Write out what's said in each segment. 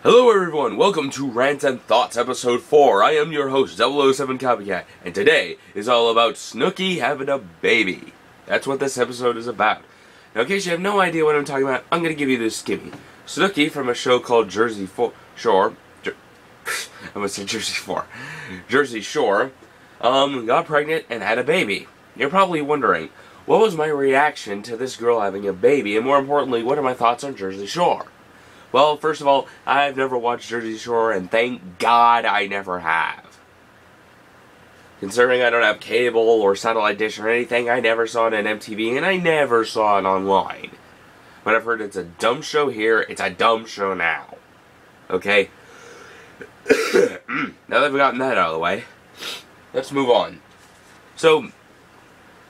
Hello everyone, welcome to Rants and Thoughts episode 4. I am your host, 007 Copycat, and today is all about Snooki having a baby. That's what this episode is about. Now, in case you have no idea what I'm talking about, I'm going to give you this skimmy. Snooki from a show called Jersey Shore, got pregnant and had a baby. You're probably wondering, what was my reaction to this girl having a baby, and more importantly, what are my thoughts on Jersey Shore? Well, first of all, I've never watched Jersey Shore, and thank God I never have. Considering I don't have cable or satellite dish or anything, I never saw it on MTV, and I never saw it online. But I've heard it's a dumb show here, it's a dumb show now. Okay? Now that we've gotten that out of the way, let's move on. So,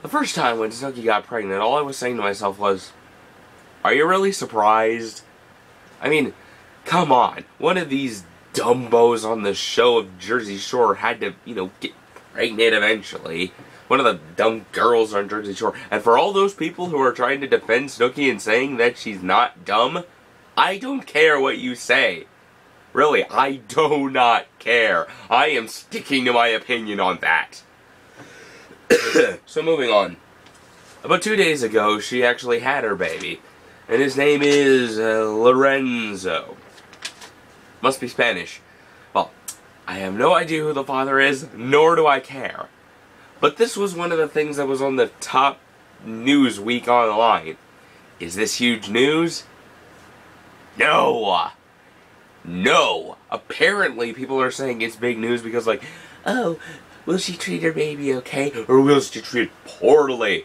the first time when Snooki got pregnant, all I was saying to myself was, are you really surprised? I mean, come on. One of these dumbos on the show of Jersey Shore had to, get pregnant eventually. One of the dumb girls on Jersey Shore. And for all those people who are trying to defend Snooki and saying that she's not dumb, I don't care what you say. Really, I do not care. I am sticking to my opinion on that. So moving on. About 2 days ago, she actually had her baby. And his name is Lorenzo. Must be Spanish. Well, I have no idea who the father is, nor do I care. But this was one of the things that was on the top news week online. Is this huge news? No! No! Apparently people are saying it's big news because oh, will she treat her baby okay? Or will she treat it poorly?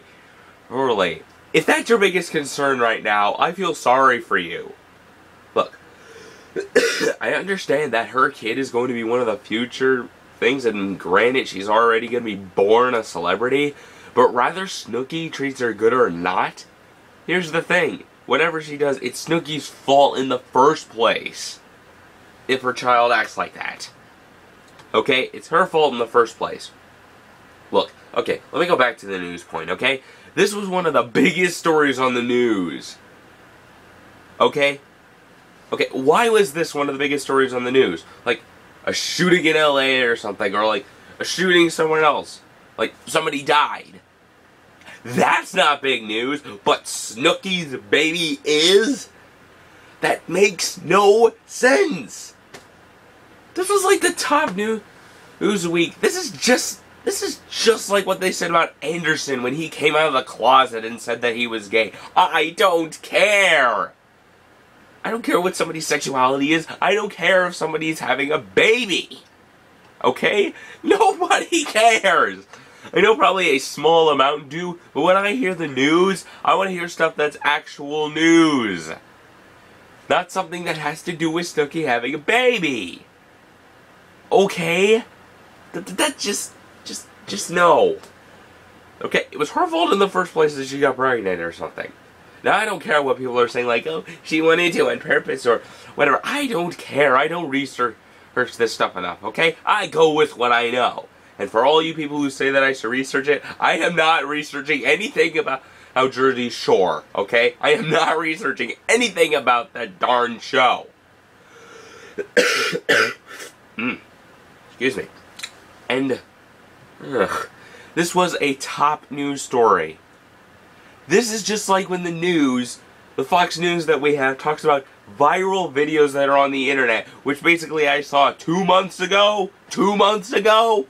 Poorly. If that's your biggest concern right now, I feel sorry for you. Look, I understand that her kid is going to be one of the future things, and granted, she's already going to be born a celebrity, but rather Snooki treats her good or not, here's the thing. Whatever she does, it's Snooki's fault in the first place if her child acts like that. Okay? It's her fault in the first place. Look, okay, let me go back to the news point, okay? This was one of the biggest stories on the news. Okay? Okay, why was this one of the biggest stories on the news? Like, a shooting in LA or something, or like, a shooting somewhere else. Like, somebody died. That's not big news, but Snooki's baby is? That makes no sense. This was like the top news week. This is just like what they said about Anderson when he came out of the closet and said that he was gay. I don't care. I don't care what somebody's sexuality is. I don't care if somebody's having a baby. Okay? Nobody cares. I know probably a small amount do, but when I hear the news, I want to hear stuff that's actual news. Not something that has to do with Snooki having a baby. Okay? That's just no. Okay, it was her fault in the first place that she got pregnant or something. Now, I don't care what people are saying, like, oh, she went into it on purpose or whatever. I don't care. I don't research this stuff enough, okay? I go with what I know. And for all you people who say that I should research it, I am not researching anything about Jersey Shore, okay? I am not researching anything about that darn show. Excuse me. And this was a top news story. This is just like when the Fox News that we have talks about viral videos that are on the internet, which basically I saw 2 months ago. 2 months ago?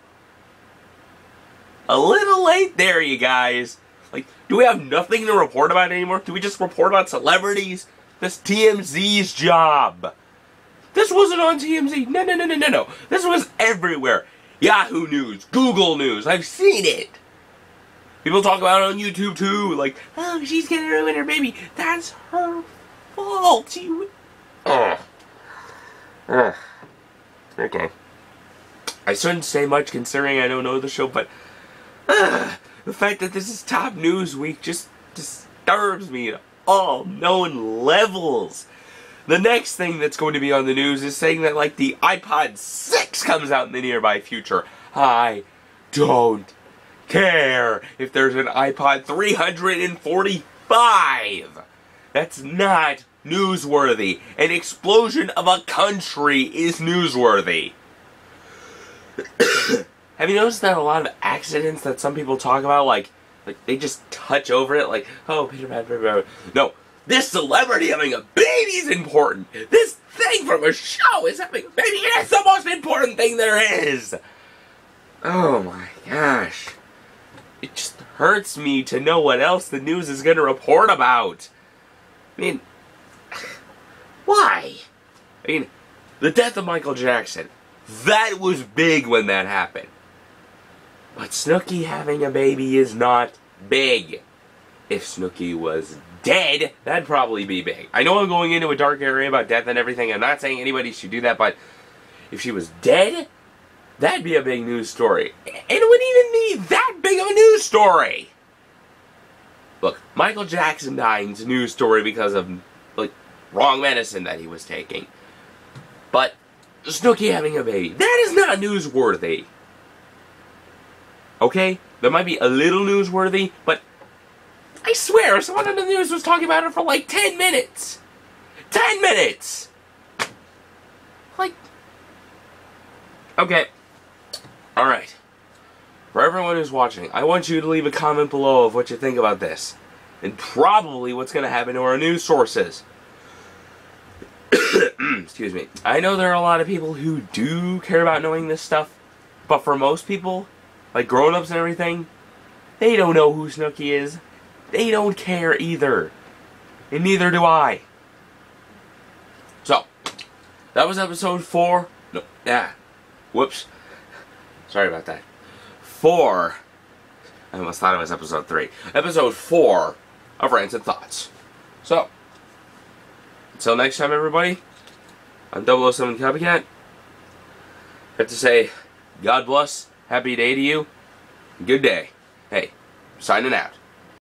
A little late there, you guys. Like, do we have nothing to report about anymore? Do we just report about celebrities? That's TMZ's job. This wasn't on TMZ. No. This was everywhere. Yahoo News, Google News, I've seen it. People talk about it on YouTube too, like, oh, she's gonna ruin her baby. That's her fault. Okay. I shouldn't say much considering I don't know the show, but the fact that this is top news week just disturbs me at all known levels. The next thing that's going to be on the news is saying that, like, the iPod 6 comes out in the nearby future. I don't care if there's an iPod 345. That's not newsworthy. An explosion of a country is newsworthy. Have you noticed that a lot of accidents that some people talk about, like they just touch over it, like, oh, Peter Pan, Peter Pan. No, this celebrity having a baby is important. This thing from a show is having a baby, and it's the most important thing there is. Oh my gosh. It just hurts me to know what else the news is going to report about. I mean, why? I mean, the death of Michael Jackson. That was big when that happened. But Snooki having a baby is not big. If Snooki was dead, that'd probably be big. I know I'm going into a dark area about death and everything. I'm not saying anybody should do that, but if she was dead, that'd be a big news story. And it wouldn't even be that big of a news story. Look, Michael Jackson dying is a news story because of, like, wrong medicine that he was taking. But Snooki having a baby, that is not newsworthy. Okay? That might be a little newsworthy, but I swear, someone on the news was talking about it for like 10 minutes. 10 minutes! Like, okay. Alright. For everyone who's watching, I want you to leave a comment below of what you think about this. And probably what's going to happen to our news sources. Excuse me. I know there are a lot of people who do care about knowing this stuff. But for most people, like grown-ups and everything, they don't know who Snooki is. They don't care either. And neither do I. So, that was episode 4. No, yeah. Whoops. Sorry about that. 4. I almost thought it was episode 3. Episode 4 of Rants and Thoughts. So, until next time, everybody, I'm 007 Copycat. I have to say, God bless, happy day to you, good day. Hey, signing out.